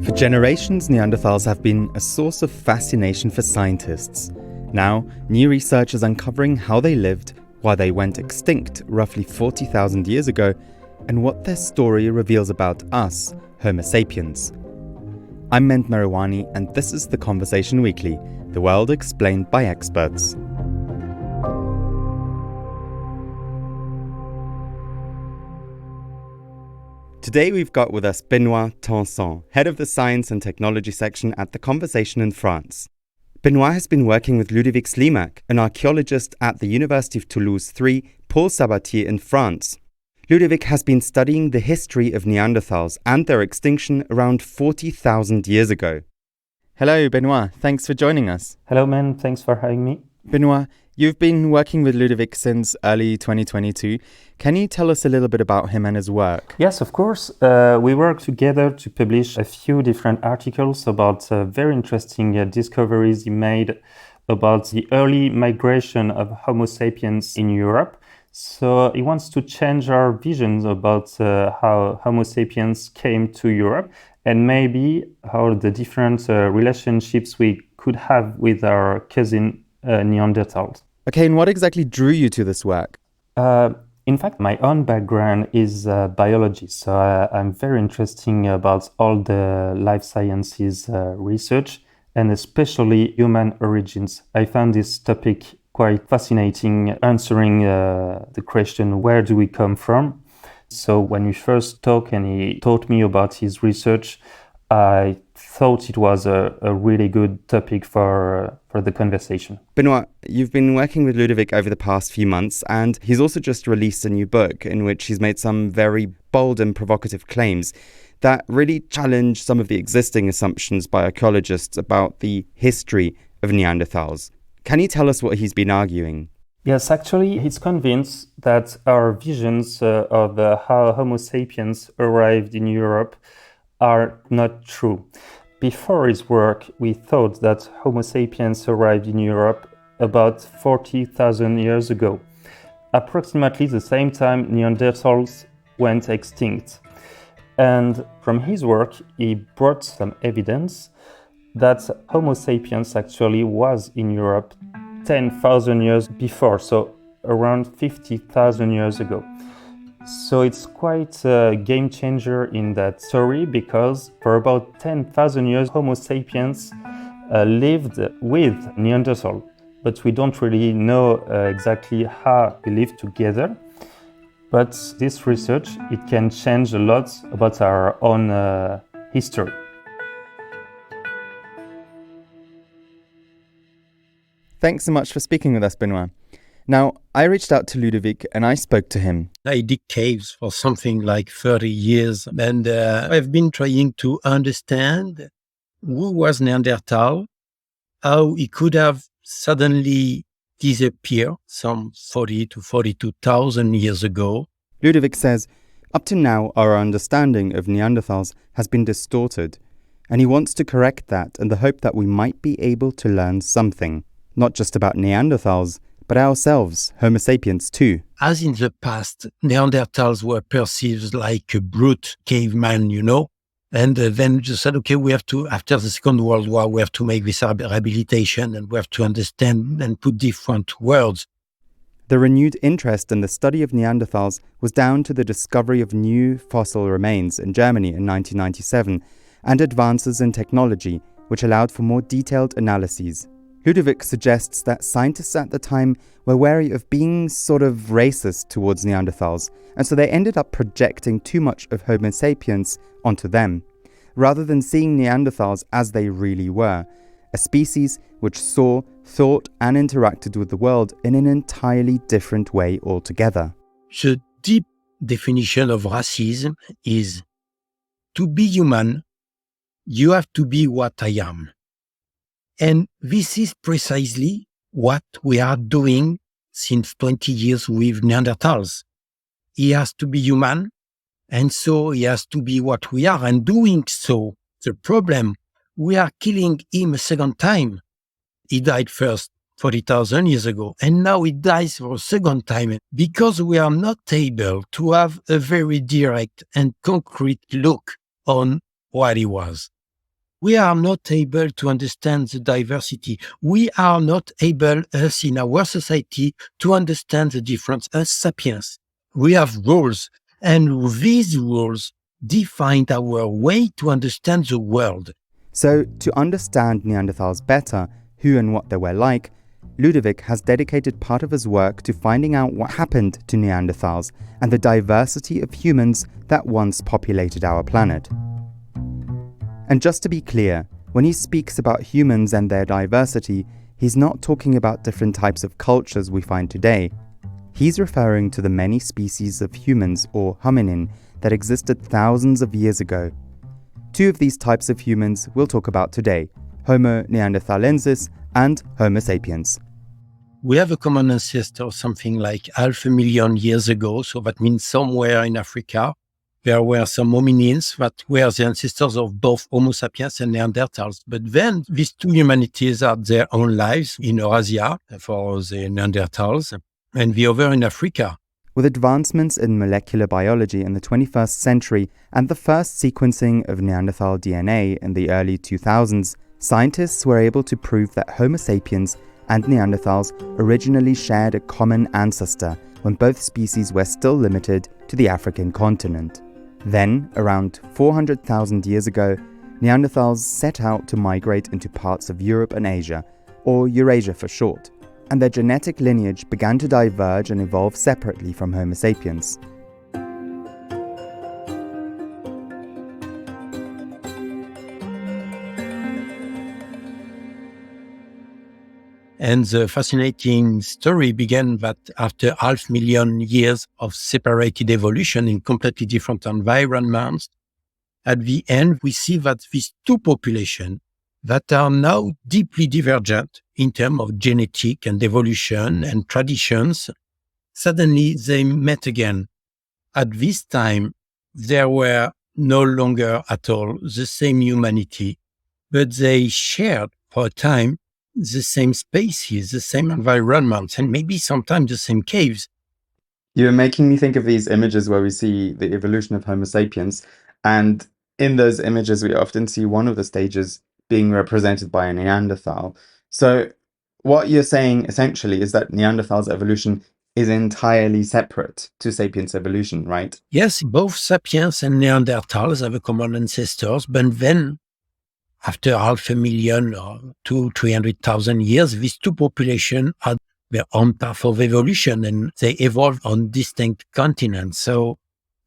For generations, Neanderthals have been a source of fascination for scientists. Now, new research is uncovering how they lived, why they went extinct roughly 40,000 years ago, and what their story reveals about us, Homo Sapiens. I'm Mend Mariwany, and this is The Conversation Weekly, the world explained by experts. Today we've got with us Benoit Tanson, head of the Science and Technology section at The Conversation in France. Benoit has been working with Ludovic Slimak, an archaeologist at the University of Toulouse III, Paul Sabatier in France. Ludovic has been studying the history of Neanderthals and their extinction around 40,000 years ago. Hello, Benoit. Thanks for joining us. Hello, man. Thanks for having me. Benoit, you've been working with Ludovic since early 2022. Can you tell us a little bit about him and his work? Yes, of course. We worked together to publish a few different articles about very interesting discoveries he made about the early migration of Homo sapiens in Europe. So he wants to change our visions about how Homo sapiens came to Europe and maybe how the different relationships we could have with our cousin Neanderthals. Okay, and what exactly drew you to this work? In fact, my own background is biology, so I'm very interested about all the life sciences research and especially human origins. I found this topic quite fascinating, answering the question, where do we come from? So when we first talked and he taught me about his research, I thought it was a really good topic for the conversation. Benoit, you've been working with Ludovic over the past few months, and he's also just released a new book in which he's made some very bold and provocative claims that really challenge some of the existing assumptions by archaeologists about the history of Neanderthals. Can you tell us what he's been arguing? Yes, actually, he's convinced that our visions of how Homo sapiens arrived in Europe are not true. Before his work, we thought that Homo sapiens arrived in Europe about 40,000 years ago. Approximately the same time Neanderthals went extinct. And from his work, he brought some evidence that Homo sapiens actually was in Europe 10,000 years before, so around 50,000 years ago. So it's quite a game changer in that story because for about 10,000 years, Homo sapiens lived with Neanderthals, but we don't really know exactly how we lived together. But this research, it can change a lot about our own history. Thanks so much for speaking with us, Benoit. Now, I reached out to Ludovic and I spoke to him. I dig caves for something like 30 years, and I've been trying to understand who was Neanderthal, how he could have suddenly disappeared some 40 to 42,000 years ago. Ludovic says, up to now, our understanding of Neanderthals has been distorted, and he wants to correct that in the hope that we might be able to learn something, not just about Neanderthals, but ourselves, Homo sapiens too. As in the past, Neanderthals were perceived like a brute caveman, and then just said, okay, we have to, after the Second World War, we have to make this rehabilitation and we have to understand and put different words. The renewed interest in the study of Neanderthals was down to the discovery of new fossil remains in Germany in 1997 and advances in technology, which allowed for more detailed analyses. Ludovic suggests that scientists at the time were wary of being sort of racist towards Neanderthals, and so they ended up projecting too much of Homo sapiens onto them, rather than seeing Neanderthals as they really were, a species which saw, thought, and interacted with the world in an entirely different way altogether. The deep definition of racism is to be human, you have to be what I am. And this is precisely what we are doing since 20 years with Neanderthals. He has to be human, and so he has to be what we are. And doing so, the problem, we are killing him a second time. He died first 40,000 years ago, and now he dies for a second time because we are not able to have a very direct and concrete look on what he was. We are not able to understand the diversity. We are not able, us in our society, to understand the difference. Us sapiens, we have rules, and these rules define our way to understand the world. So, to understand Neanderthals better, who and what they were like, Ludovic has dedicated part of his work to finding out what happened to Neanderthals and the diversity of humans that once populated our planet. And just to be clear, when he speaks about humans and their diversity, he's not talking about different types of cultures we find today. He's referring to the many species of humans, or hominim, that existed thousands of years ago. Two of these types of humans we'll talk about today, Homo neanderthalensis and Homo sapiens. We have a common ancestor something like 500,000 years ago, so that means somewhere in Africa, there were some hominins that were the ancestors of both Homo sapiens and Neanderthals. But then these two humanities had their own lives in Eurasia for the Neanderthals and the other in Africa. With advancements in molecular biology in the 21st century and the first sequencing of Neanderthal DNA in the early 2000s, scientists were able to prove that Homo sapiens and Neanderthals originally shared a common ancestor when both species were still limited to the African continent. Then, around 400,000 years ago, Neanderthals set out to migrate into parts of Europe and Asia, or Eurasia for short, and their genetic lineage began to diverge and evolve separately from Homo sapiens. And the fascinating story began that after 500,000 years of separated evolution in completely different environments, at the end, we see that these two populations that are now deeply divergent in terms of genetic and evolution and traditions, suddenly they met again. At this time, there were no longer at all the same humanity, but they shared for a time the same spaces, the same environments, and maybe sometimes the same caves. You're making me think of these images where we see the evolution of Homo sapiens, and in those images we often see one of the stages being represented by a Neanderthal. So what you're saying essentially is that Neanderthals' evolution is entirely separate to sapiens' evolution, right? Yes, both sapiens and Neanderthals have a common ancestors, but then after 500,000 or 200,000-300,000 years, these two populations had their own path of evolution and they evolved on distinct continents. So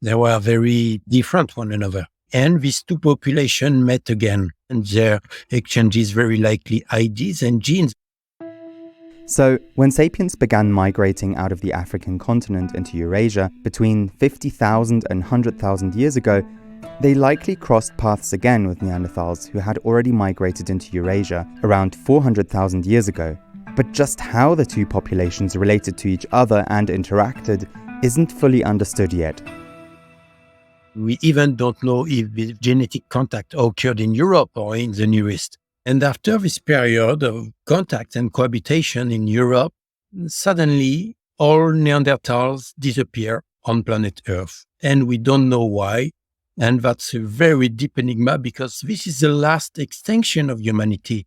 they were very different one another. And these two populations met again and their exchanges very likely IDs and genes. So, when sapiens began migrating out of the African continent into Eurasia between 50,000 and 100,000 years ago, they likely crossed paths again with Neanderthals who had already migrated into Eurasia around 400,000 years ago. But just how the two populations related to each other and interacted isn't fully understood yet. We even don't know if the genetic contact occurred in Europe or in the Near East. And after this period of contact and cohabitation in Europe, suddenly all Neanderthals disappear on planet Earth. And we don't know why. And that's a very deep enigma because this is the last extinction of humanity.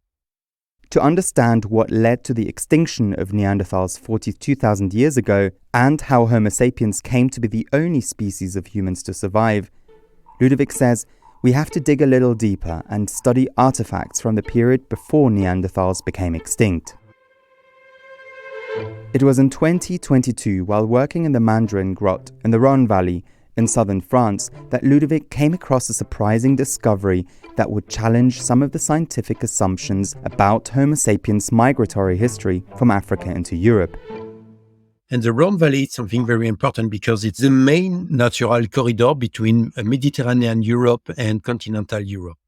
To understand what led to the extinction of Neanderthals 42,000 years ago and how Homo sapiens came to be the only species of humans to survive, Ludovic says we have to dig a little deeper and study artifacts from the period before Neanderthals became extinct. It was in 2022, while working in the Mandarin Grot in the Rhône Valley in southern France, that Ludovic came across a surprising discovery that would challenge some of the scientific assumptions about Homo sapiens' migratory history from Africa into Europe. And the Rhône Valley is something very important because it's the main natural corridor between Mediterranean Europe and continental Europe.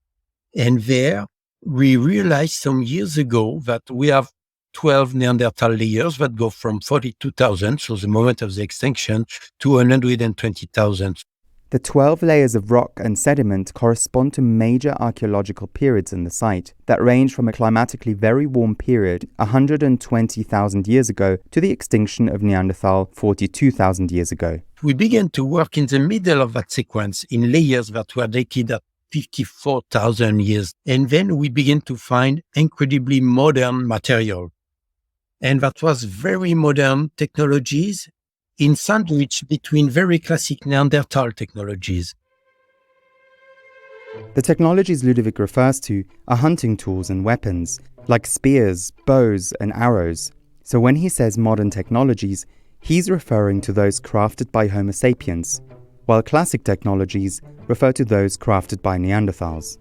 And there, we realized some years ago that we have 12 Neanderthal layers that go from 42,000, so the moment of the extinction, to 120,000. The 12 layers of rock and sediment correspond to major archaeological periods in the site that range from a climatically very warm period 120,000 years ago to the extinction of Neanderthal 42,000 years ago. We began to work in the middle of that sequence in layers that were dated at 54,000 years. And then we begin to find incredibly modern material. And that was very modern technologies in sandwich between very classic Neanderthal technologies. The technologies Ludovic refers to are hunting tools and weapons, like spears, bows, and arrows. So when he says modern technologies, he's referring to those crafted by Homo sapiens, while classic technologies refer to those crafted by Neanderthals.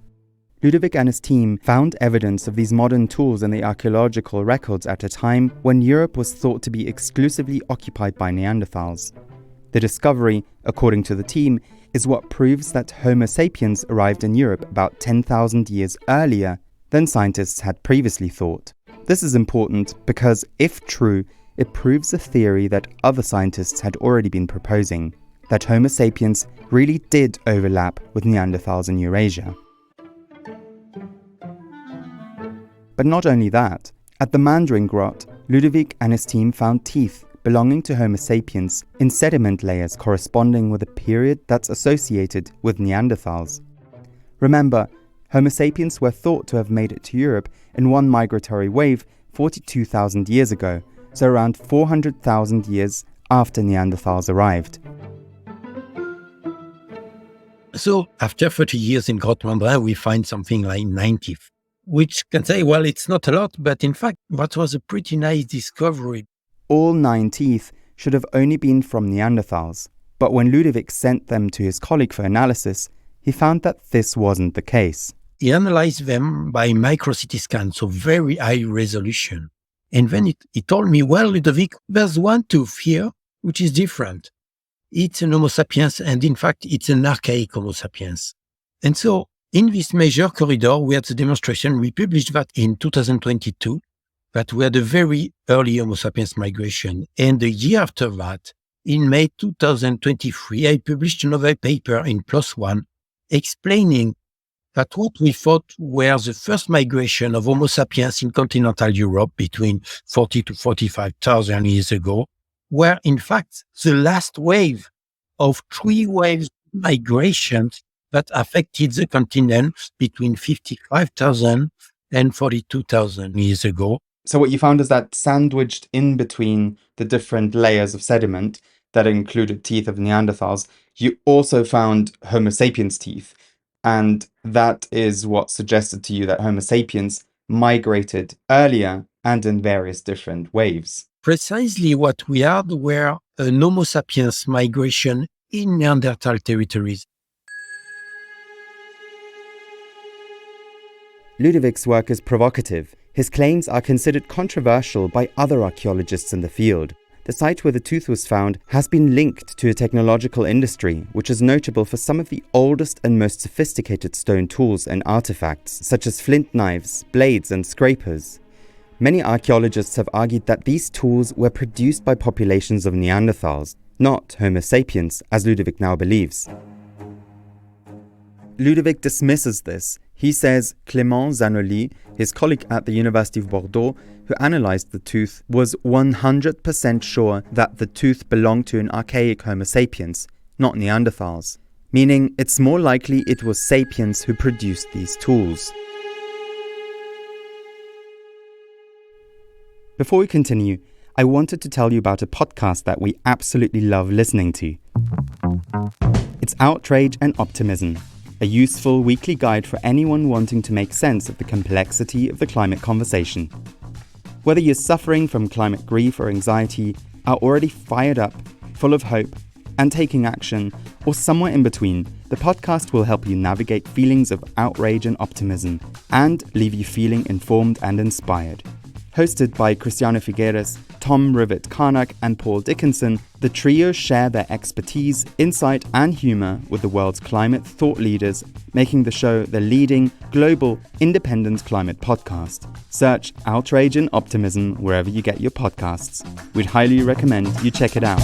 Ludovic and his team found evidence of these modern tools in the archaeological records at a time when Europe was thought to be exclusively occupied by Neanderthals. The discovery, according to the team, is what proves that Homo sapiens arrived in Europe about 10,000 years earlier than scientists had previously thought. This is important because, if true, it proves a theory that other scientists had already been proposing, that Homo sapiens really did overlap with Neanderthals in Eurasia. But not only that, at the Mandarin Grot, Ludovic and his team found teeth belonging to Homo sapiens in sediment layers corresponding with a period that's associated with Neanderthals. Remember, Homo sapiens were thought to have made it to Europe in one migratory wave 42,000 years ago, so around 400,000 years after Neanderthals arrived. So after 30 years in Grotte Mandrin, we find something like 90, which can say, well, it's not a lot, but in fact, that was a pretty nice discovery. All 9 teeth should have only been from Neanderthals, but when Ludovic sent them to his colleague for analysis, he found that this wasn't the case. He analyzed them by micro-CT scan, so very high resolution. And then he told me, well, Ludovic, there's one tooth here, which is different. It's an Homo sapiens, and in fact, it's an archaic Homo sapiens. And so, in this major corridor, we had the demonstration. We published that in 2022, that we had a very early Homo sapiens migration. And the year after that, in May 2023, I published another paper in PLOS ONE explaining that what we thought were the first migration of Homo sapiens in continental Europe between 40 to 45,000 years ago were in fact the last wave of 3 waves migrations that affected the continent between 55,000 and 42,000 years ago. So what you found is that sandwiched in between the different layers of sediment that included teeth of Neanderthals, you also found Homo sapiens teeth. And that is what suggested to you that Homo sapiens migrated earlier and in various different waves. Precisely what we had were an Homo sapiens migration in Neanderthal territories. Ludovic's work is provocative. His claims are considered controversial by other archaeologists in the field. The site where the tooth was found has been linked to a technological industry, which is notable for some of the oldest and most sophisticated stone tools and artifacts, such as flint knives, blades, and scrapers. Many archaeologists have argued that these tools were produced by populations of Neanderthals, not Homo sapiens, as Ludovic now believes. Ludovic dismisses this. He says Clément Zanoli, his colleague at the University of Bordeaux, who analysed the tooth, was 100% sure that the tooth belonged to an archaic Homo sapiens, not Neanderthals, meaning it's more likely it was sapiens who produced these tools. Before we continue, I wanted to tell you about a podcast that we absolutely love listening to. It's Outrage and Optimism, a useful weekly guide for anyone wanting to make sense of the complexity of the climate conversation. Whether you're suffering from climate grief or anxiety, are already fired up, full of hope, and taking action, or somewhere in between, the podcast will help you navigate feelings of outrage and optimism, and leave you feeling informed and inspired. Hosted by Cristiano Figueres, Tom Rivet-Carnac, and Paul Dickinson, the trio share their expertise, insight, and humour with the world's climate thought leaders, making the show the leading, global, independent climate podcast. Search Outrage and Optimism wherever you get your podcasts. We'd highly recommend you check it out.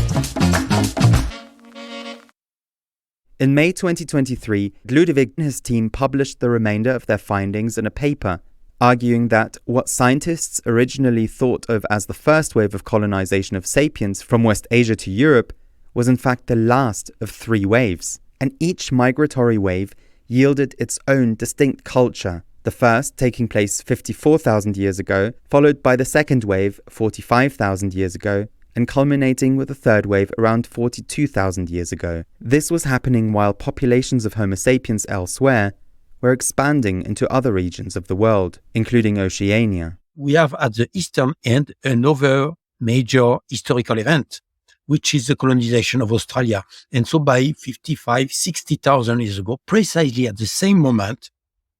In May 2023, Ludovic and his team published the remainder of their findings in a paper, arguing that what scientists originally thought of as the first wave of colonization of sapiens from West Asia to Europe was in fact the last of 3 waves, and each migratory wave yielded its own distinct culture, the first taking place 54,000 years ago, followed by the second wave 45,000 years ago, and culminating with a third wave around 42,000 years ago. This was happening while populations of Homo sapiens elsewhere were expanding into other regions of the world, including Oceania. We have at the eastern end another major historical event, which is the colonization of Australia. And so by 60,000 years ago, precisely at the same moment,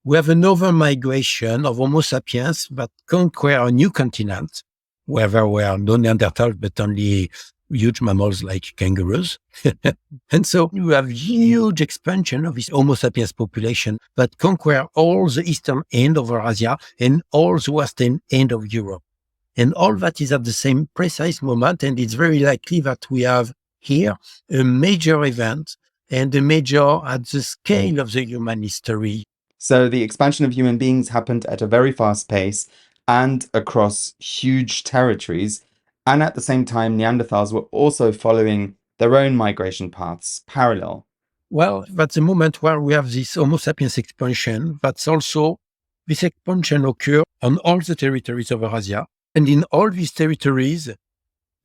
we have another migration of Homo sapiens that conquer a new continent, where there were no Neanderthals, but only huge mammals like kangaroos. And so we have huge expansion of this Homo sapiens population that conquer all the eastern end of Eurasia and all the western end of Europe. And all that is at the same precise moment, and it's very likely that we have here a major event and a major at the scale of the human history. So the expansion of human beings happened at a very fast pace and across huge territories, and at the same time Neanderthals were also following their own migration paths parallel. Well, that's the moment where we have this Homo sapiens expansion. That's also, this expansion occurred on all the territories of Eurasia. And in all these territories,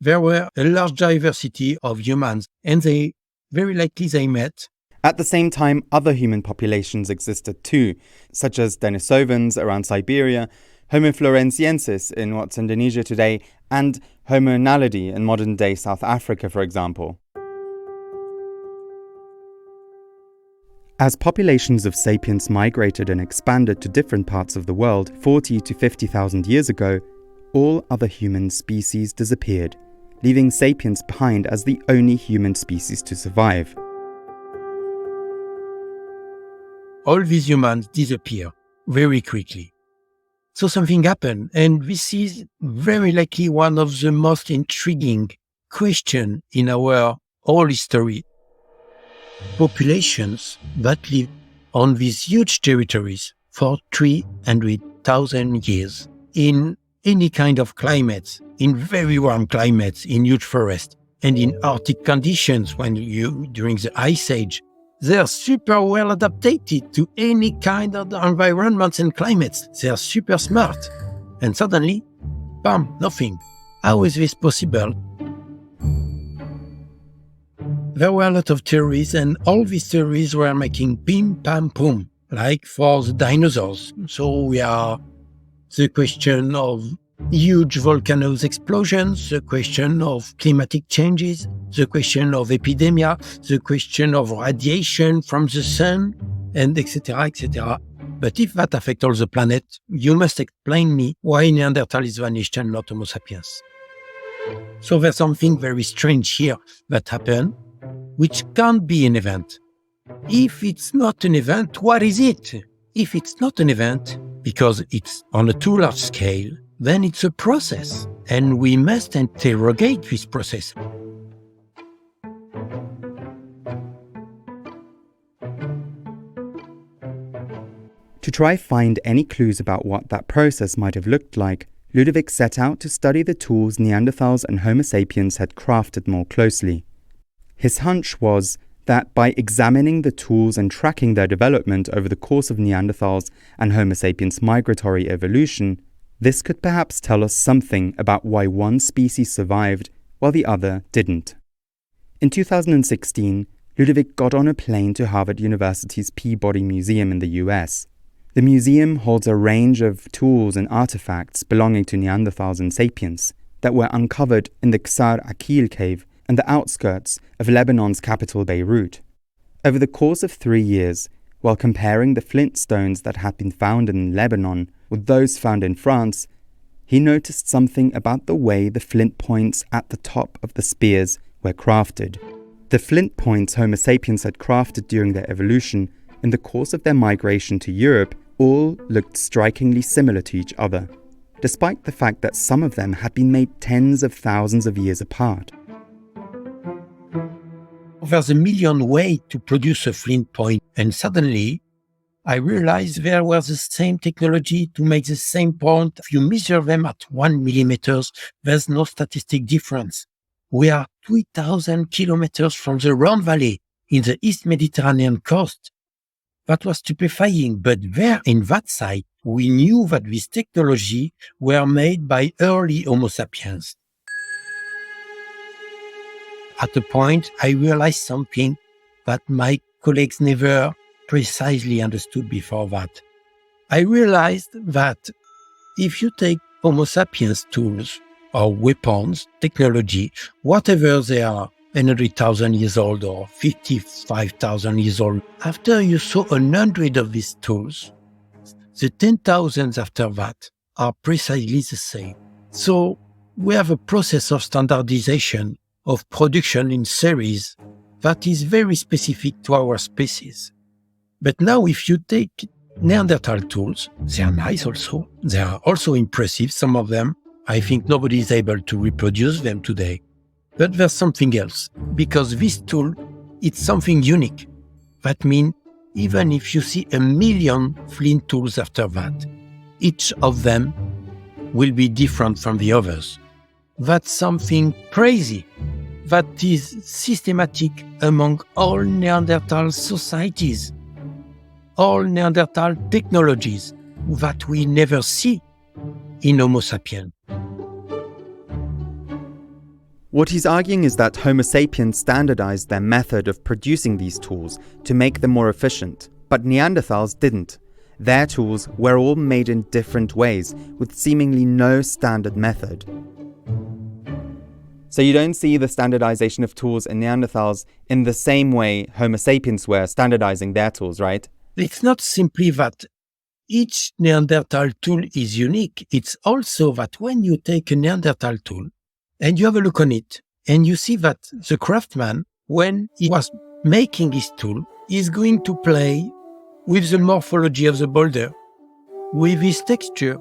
there were a large diversity of humans, and they very likely they met. At the same time, other human populations existed too, such as Denisovans around Siberia, Homo floresiensis in what's Indonesia today, and Homo naledi in modern-day South Africa, for example. As populations of sapiens migrated and expanded to different parts of the world 40 to 50,000 years ago, all other human species disappeared, leaving sapiens behind as the only human species to survive. All these humans disappear very quickly. So something happened, and this is very likely one of the most intriguing questions in our whole history. Populations that live on these huge territories for 300,000 years in any kind of climates, in very warm climates, in huge forests, and in Arctic conditions during the Ice Age, they are super well adapted to any kind of environments and climates. They are super smart. And suddenly, bam, nothing. How is this possible? There were a lot of theories, and all these theories were making bim, pam, boom, like for the dinosaurs. So we are the question of huge volcanoes explosions, the question of climatic changes, the question of epidemia, the question of radiation from the sun, and etc., etc. But if that affects all the planet, you must explain me why Neanderthal is vanished and not Homo sapiens. So there's something very strange here that happened, which can't be an event. If it's not an event, what is it? If it's not an event, because it's on a too large scale, then it's a process, and we must interrogate this process. To try find any clues about what that process might have looked like, Ludovic set out to study the tools Neanderthals and Homo sapiens had crafted more closely. His hunch was that by examining the tools and tracking their development over the course of Neanderthals and Homo sapiens' migratory evolution, this could perhaps tell us something about why one species survived while the other didn't. In 2016, Ludovic got on a plane to Harvard University's Peabody Museum in the US. The museum holds a range of tools and artefacts belonging to Neanderthals and sapiens that were uncovered in the Ksar Akil cave and the outskirts of Lebanon's capital Beirut. Over the course of 3 years, while comparing the flint stones that had been found in Lebanon with those found in France, he noticed something about the way the flint points at the top of the spears were crafted. The flint points Homo sapiens had crafted during their evolution in the course of their migration to Europe all looked strikingly similar to each other, despite the fact that some of them had been made tens of thousands of years apart. There's a million ways to produce a flint point, and suddenly I realized there was the same technology to make the same point. If you measure them at 1 millimeter, there's no statistic difference. We are 2,000 kilometers from the Rhone Valley in the East Mediterranean coast. That was stupefying. But there in that site, we knew that this technology were made by early Homo sapiens. At a point, I realized something that my colleagues never precisely understood before that. I realized that if you take Homo sapiens tools or weapons, technology, whatever they are, 100,000 years old or 55,000 years old, after you saw 100 of these tools, the 10,000 after that are precisely the same. So we have a process of standardization of production in series that is very specific to our species. But now if you take Neanderthal tools, they are nice also. They are also impressive, some of them. I think nobody is able to reproduce them today. But there's something else, because this tool, it's something unique. That means even if you see 1 million flint tools after that, each of them will be different from the others. That's something crazy that is systematic among all Neanderthal societies, all Neanderthal technologies that we never see in Homo sapiens. What he's arguing is that Homo sapiens standardized their method of producing these tools to make them more efficient, but Neanderthals didn't. Their tools were all made in different ways, with seemingly no standard method. So you don't see the standardization of tools in Neanderthals in the same way Homo sapiens were standardizing their tools, right? It's not simply that each Neanderthal tool is unique. It's also that when you take a Neanderthal tool and you have a look on it, and you see that the craftsman, when he was making his tool, is going to play with the morphology of the boulder, with his texture,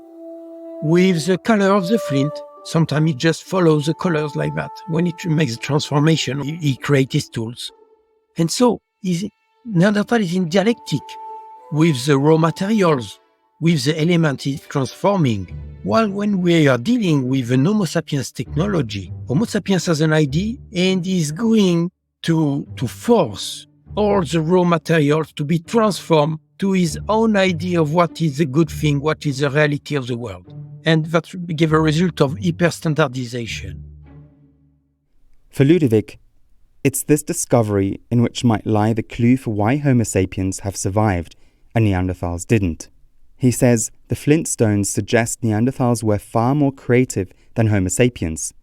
with the color of the flint. Sometimes he just follows the colors like that. When it makes a transformation, he creates his tools. And so Neanderthal is in dialectic with the raw materials, with the elements he's transforming. While when we are dealing with an Homo sapiens technology, Homo sapiens has an idea and is going to force all the raw materials to be transformed to his own idea of what is a good thing, what is the reality of the world. And that gave a result of hyper-standardization. For Ludovic, it's this discovery in which might lie the clue for why Homo sapiens have survived and Neanderthals didn't. He says the flint stones suggest Neanderthals were far more creative than Homo sapiens.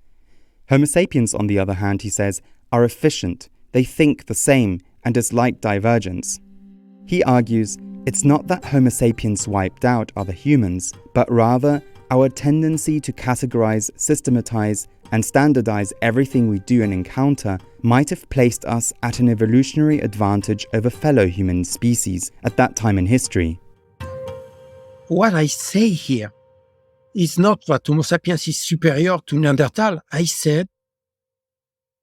Homo sapiens, on the other hand, he says, are efficient, they think the same, and dislike divergence. He argues it's not that Homo sapiens wiped out other humans, but rather our tendency to categorize, systematize, and standardize everything we do and encounter might have placed us at an evolutionary advantage over fellow human species at that time in history. What I say here is not that Homo sapiens is superior to Neanderthal. I said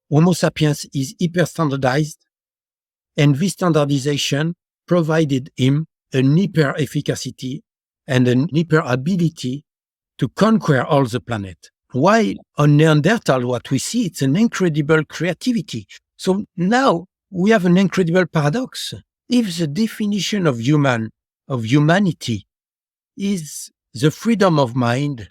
Homo sapiens is hyper-standardized, and this standardization provided him an hyper-efficacy and an hyper-ability to conquer all the planet. While on Neanderthal, what we see, it's an incredible creativity. So now we have an incredible paradox. If the definition of humanity, is the freedom of mind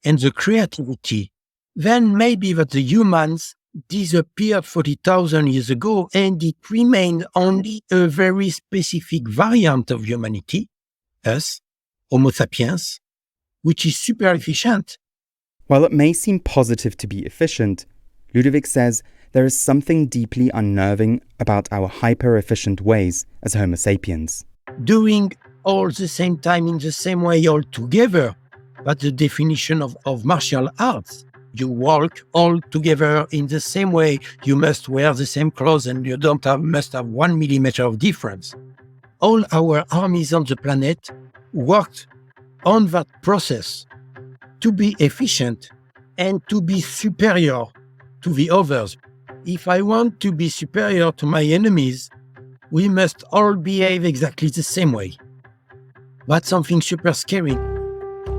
and the creativity, then maybe that the humans disappeared 40,000 years ago and it remained only a very specific variant of humanity, us, Homo sapiens, which is super efficient. While it may seem positive to be efficient, Ludovic says there is something deeply unnerving about our hyper-efficient ways as Homo sapiens. Doing all the same time in the same way all together, that's the definition of martial arts. You walk all together in the same way. You must wear the same clothes and you must have 1 millimeter of difference. All our armies on the planet worked on that process to be efficient and to be superior to the others. If I want to be superior to my enemies, we must all behave exactly the same way. That's something super scary.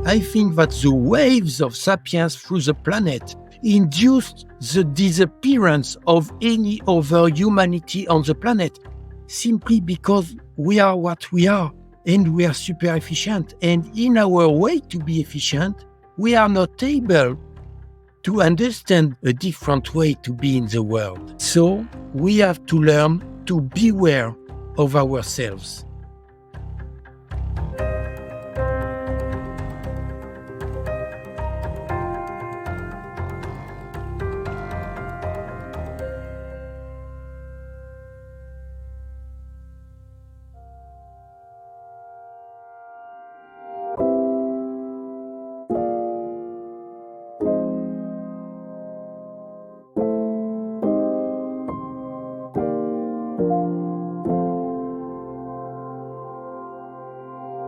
I think that the waves of sapiens through the planet induced the disappearance of any other humanity on the planet. simply because we are what we are and we are super efficient. And in our way to be efficient, we are not able to understand a different way to be in the world. So we have to learn to beware of ourselves.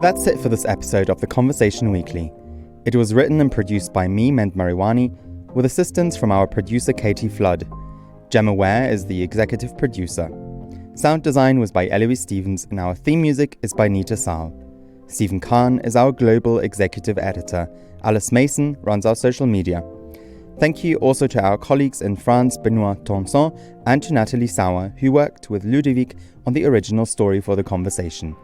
That's it for this episode of The Conversation Weekly. It was written and produced by me, Mend Mariwany, with assistance from our producer Katie Flood. Gemma Ware is the executive producer. Sound design was by Eloise Stevens and our theme music is by Neeta Sarl. Stephen Kahn is our global executive editor. Alice Mason runs our social media. Thank you also to our colleagues in France, Benoit Tonson, and to Nathalie Sauer, who worked with Ludovic on the original story for The Conversation.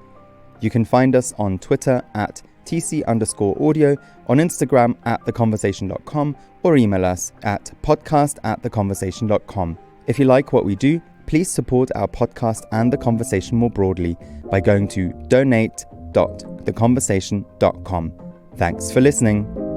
You can find us on Twitter at @TC_audio, on Instagram at theconversation.com, or email us at podcast@theconversation.com. If you like what we do, please support our podcast and The Conversation more broadly by going to donate.theconversation.com. Thanks for listening.